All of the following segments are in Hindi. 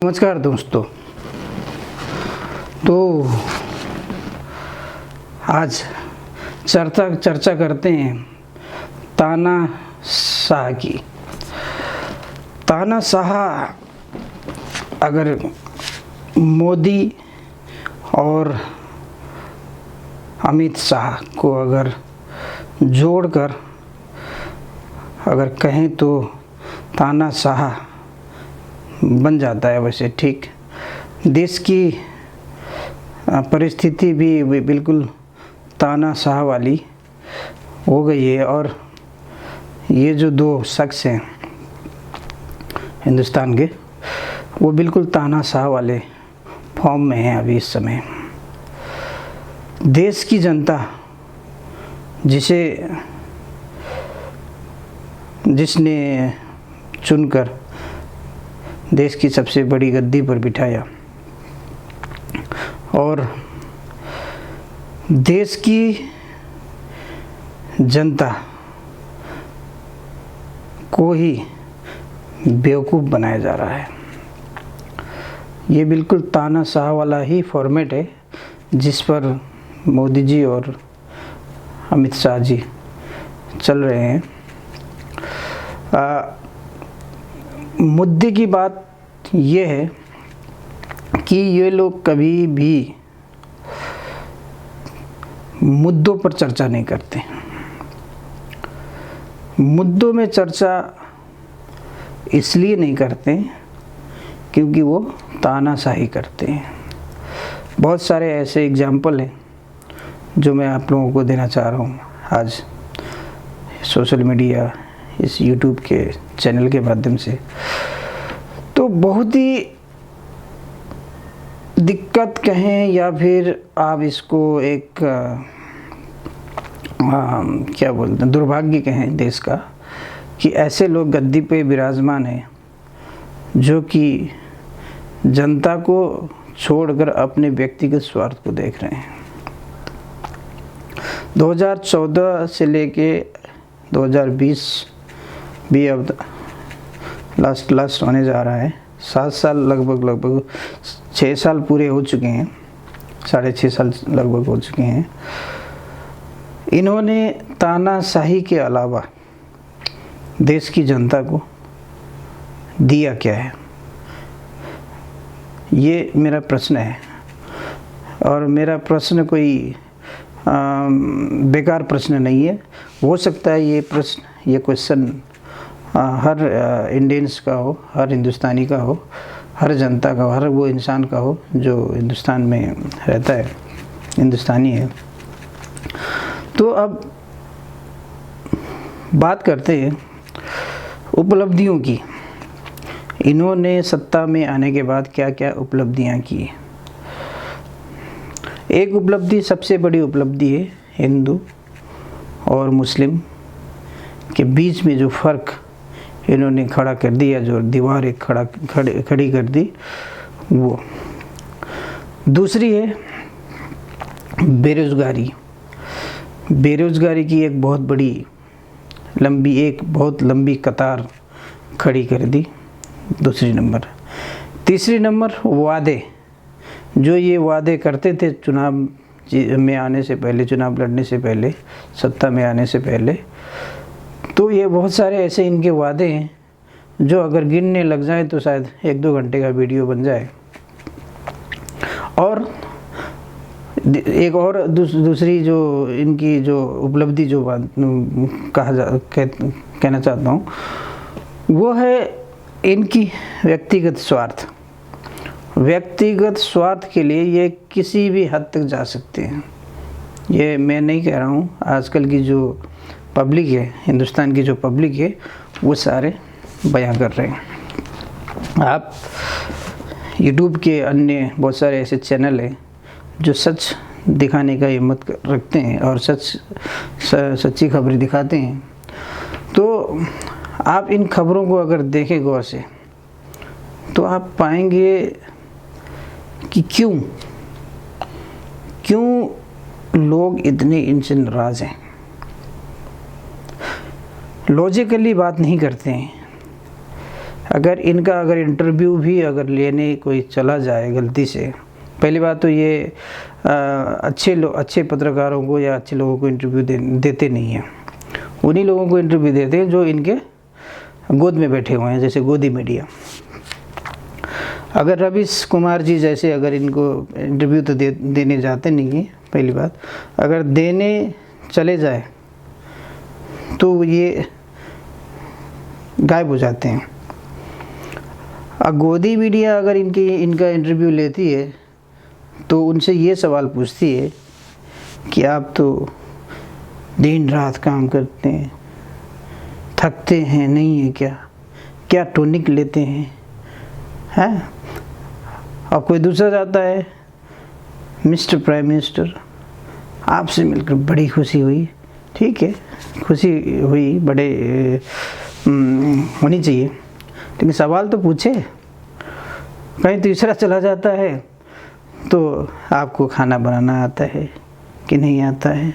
नमस्कार दोस्तों। तो आज चर्चा करते हैं तानाशाह की। तानाशाह अगर मोदी और अमित शाह को अगर जोड़कर अगर कहें तो तानाशाह बन जाता है। वैसे ठीक देश की परिस्थिति भी बिल्कुल तानाशाह वाली हो गई है और ये जो दो शख्स हैं हिंदुस्तान के, वो बिल्कुल तानाशाह वाले फॉर्म में हैं अभी इस समय। देश की जनता जिसने चुनकर देश की सबसे बड़ी गद्दी पर बिठाया और देश की जनता को ही बेवकूफ़ बनाया जा रहा है। ये बिल्कुल तानाशाह वाला ही फॉर्मेट है जिस पर मोदी जी और अमित शाह जी चल रहे हैं। मुद्दे की बात यह है कि ये लोग कभी भी मुद्दों पर चर्चा नहीं करते। मुद्दों में चर्चा इसलिए नहीं करते क्योंकि वो तानाशाही करते हैं। बहुत सारे ऐसे एग्जाम्पल हैं जो मैं आप लोगों को देना चाह रहा हूँ आज सोशल मीडिया, इस यूट्यूब के चैनल के माध्यम से। तो बहुत ही दिक्कत कहें या फिर आप इसको एक क्या बोलते हैं, दुर्भाग्य कहें देश का, कि ऐसे लोग गद्दी पे विराजमान हैं जो कि जनता को छोड़कर अपने व्यक्तिगत स्वार्थ को देख रहे हैं। 2014 से लेके 2020 भी अब लास्ट होने जा रहा है। 7 साल लगभग 6 साल पूरे हो चुके हैं, 6.5 साल लगभग हो चुके हैं। इन्होंने तानाशाही के अलावा देश की जनता को दिया क्या है, ये मेरा प्रश्न है। और मेरा प्रश्न कोई बेकार प्रश्न नहीं है। हो सकता है ये क्वेश्चन हर इंडियंस का हो, हर हिंदुस्तानी का हो, हर जनता का हो, हर वो इंसान का हो जो हिंदुस्तान में रहता है, हिंदुस्तानी है। तो अब बात करते हैं उपलब्धियों की। इन्होंने सत्ता में आने के बाद क्या क्या उपलब्धियां की। एक उपलब्धि, सबसे बड़ी उपलब्धि है हिंदू और मुस्लिम के बीच में जो फ़र्क इन्होंने खड़ा कर दिया, जो दीवार एक खड़ी कर दी वो। दूसरी है बेरोज़गारी की एक बहुत लंबी कतार खड़ी कर दी, दूसरी नंबर। तीसरी नंबर वादे, जो ये वादे करते थे चुनाव में आने से पहले, चुनाव लड़ने से पहले, सत्ता में आने से पहले। तो ये बहुत सारे ऐसे इनके वादे हैं जो अगर गिनने लग जाए तो शायद 1-2 घंटे का वीडियो बन जाए। और एक और दूसरी जो इनकी जो उपलब्धि जो कहना चाहता हूँ वो है इनकी व्यक्तिगत स्वार्थ के लिए ये किसी भी हद तक जा सकते हैं। ये मैं नहीं कह रहा हूँ, आजकल की जो पब्लिक है, हिंदुस्तान की जो पब्लिक है, वो सारे बयां कर रहे हैं। आप यूट्यूब के अन्य बहुत सारे ऐसे चैनल हैं जो सच दिखाने का हिम्मत रखते हैं और सच्ची खबरें दिखाते हैं। तो आप इन खबरों को अगर देखें गौर से तो आप पाएंगे कि क्यों लोग इतने इनसे नाराज़ हैं। लॉजिकली बात नहीं करते हैं। अगर इंटरव्यू भी अगर लेने कोई चला जाए गलती से, पहली बात तो ये अच्छे पत्रकारों को या अच्छे लोगों को इंटरव्यू देते नहीं हैं। उन्हीं लोगों को इंटरव्यू देते हैं जो इनके गोद में बैठे हुए हैं, जैसे गोदी मीडिया। अगर रवीश कुमार जी जैसे अगर इनको इंटरव्यू तो देने जाते नहीं हैं, पहली बात। अगर देने चले जाए तो ये गायब हो जाते हैं। अब गोदी मीडिया अगर इनका इंटरव्यू लेती है तो उनसे ये सवाल पूछती है कि आप तो दिन रात काम करते हैं, थकते हैं नहीं है क्या टॉनिक लेते हैं? अब कोई दूसरा जाता है, मिस्टर प्राइम मिनिस्टर आपसे मिलकर बड़ी खुशी हुई। ठीक है, खुशी हुई, बड़े होनी चाहिए, लेकिन सवाल तो पूछे। कहीं तीसरा चला जाता है तो आपको खाना बनाना आता है कि नहीं आता है,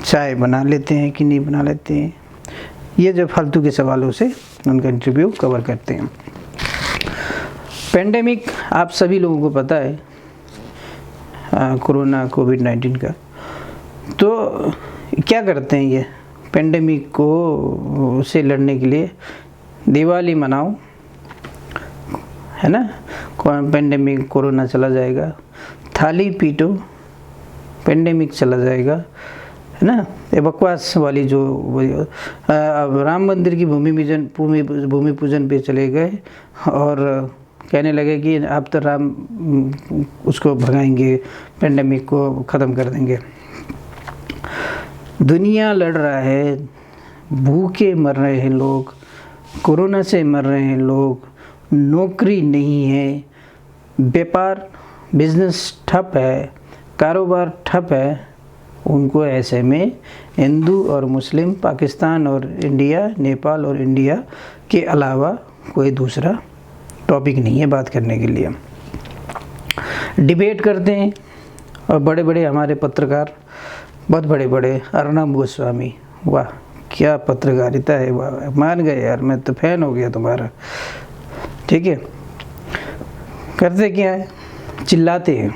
चाय बना लेते हैं कि नहीं बना लेते हैं। ये जो फालतू के सवालों से उनका इंटरव्यू कवर करते हैं। पेंडेमिक आप सभी लोगों को पता है, कोरोना कोविड-19 का। तो क्या करते हैं ये पेंडेमिक को से लड़ने के लिए? दिवाली मनाओ, है ना, पेंडेमिक कोरोना चला जाएगा। थाली पीटो, पेंडेमिक चला जाएगा, है ना। ये बकवास वाली जो अब राम मंदिर की भूमि पूजन पे चले गए और कहने लगे कि आप तो राम उसको भगाएंगे, पेंडेमिक को ख़त्म कर देंगे। दुनिया लड़ रहा है, भूखे मर रहे हैं लोग, कोरोना से मर रहे हैं लोग, नौकरी नहीं है, व्यापार बिजनेस ठप है, कारोबार ठप है। उनको ऐसे में हिंदू और मुस्लिम, पाकिस्तान और इंडिया, नेपाल और इंडिया के अलावा कोई दूसरा टॉपिक नहीं है बात करने के लिए। डिबेट करते हैं और बड़े बड़े हमारे पत्रकार, बहुत बड़े बड़े, अर्नब गोस्वामी, वाह क्या पत्रकारिता है, वाह मान गए यार, मैं तो फैन हो गया तुम्हारा। ठीक है, करते क्या है, चिल्लाते हैं।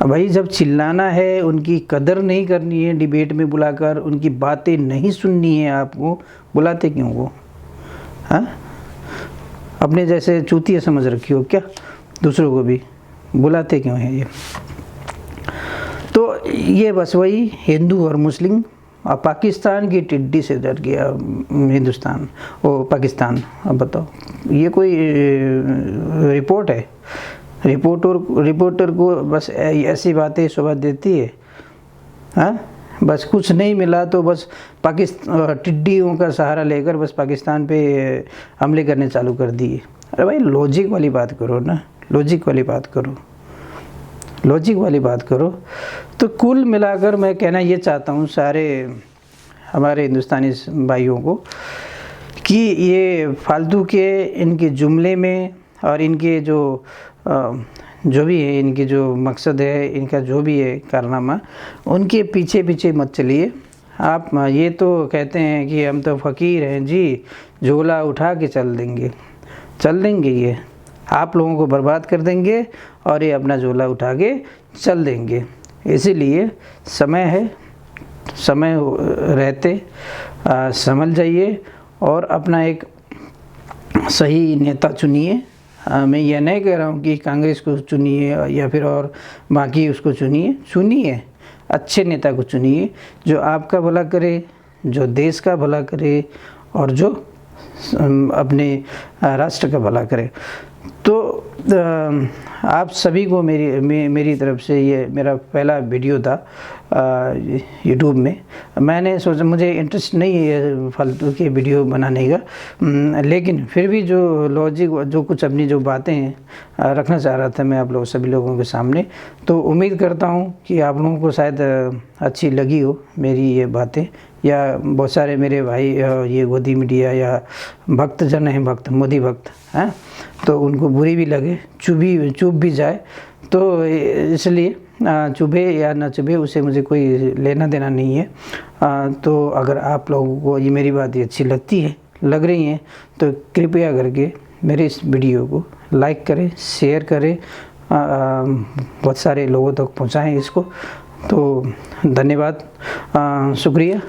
अब भाई जब चिल्लाना है, उनकी कदर नहीं करनी है, डिबेट में बुलाकर उनकी बातें नहीं सुननी है, आपको बुलाते क्यों वो? हाँ, अपने जैसे चूतिया समझ रखी हो क्या? दूसरों को भी बुलाते क्यों हैं ये? तो ये बस वही हिंदू और मुस्लिम और पाकिस्तान की टिड्डी से डर गया हिंदुस्तान, ओ पाकिस्तान। अब बताओ, ये कोई रिपोर्ट है? रिपोर्टर को बस ऐसी बातें शोभा देती है। हाँ, बस कुछ नहीं मिला तो बस टिड्डियों का सहारा लेकर बस पाकिस्तान पे हमले करने चालू कर दिए। अरे भाई लॉजिक वाली बात करो ना, लॉजिक वाली बात करो। तो कुल मिलाकर मैं कहना ये चाहता हूँ सारे हमारे हिंदुस्तानी भाइयों को कि ये फालतू के इनके जुमले में और इनके जो भी है, इनके जो मकसद है, इनका जो भी है कारनामा, उनके पीछे पीछे मत चलिए। आप ये तो कहते हैं कि हम तो फ़कीर हैं जी, झोला उठा के चल देंगे ये आप लोगों को बर्बाद कर देंगे और ये अपना झोला उठा के चल देंगे। इसीलिए समय है, समय रहते संभल जाइए और अपना एक सही नेता चुनिए। मैं यह नहीं कह रहा हूँ कि कांग्रेस को चुनिए या फिर और बाकी उसको चुनिए, अच्छे नेता को चुनिए जो आपका भला करे, जो देश का भला करे और जो अपने राष्ट्र का भला करे। तो आप सभी को मेरी तरफ से ये मेरा पहला वीडियो था यूट्यूब में। मैंने सोचा, मुझे इंटरेस्ट नहीं है फालतू के वीडियो बनाने का, लेकिन फिर भी जो लॉजिक, जो कुछ अपनी जो बातें हैं रखना चाह रहा था मैं आप लोग सभी लोगों के सामने। तो उम्मीद करता हूँ कि आप लोगों को शायद अच्छी लगी हो मेरी ये बातें, या बहुत सारे मेरे भाई ये गोदी मीडिया या भक्तजन हैं, मोदी भक्त हैं, तो उनको बुरी भी लगे, चुभ भी जाए। तो इसलिए चुभे या ना चुभे उससे मुझे कोई लेना देना नहीं है। तो अगर आप लोगों को ये मेरी बात अच्छी लगती है, लग रही हैं तो कृपया करके मेरे इस वीडियो को लाइक करें, शेयर करें, बहुत सारे लोगों तक पहुंचाएं इसको। तो धन्यवाद, शुक्रिया।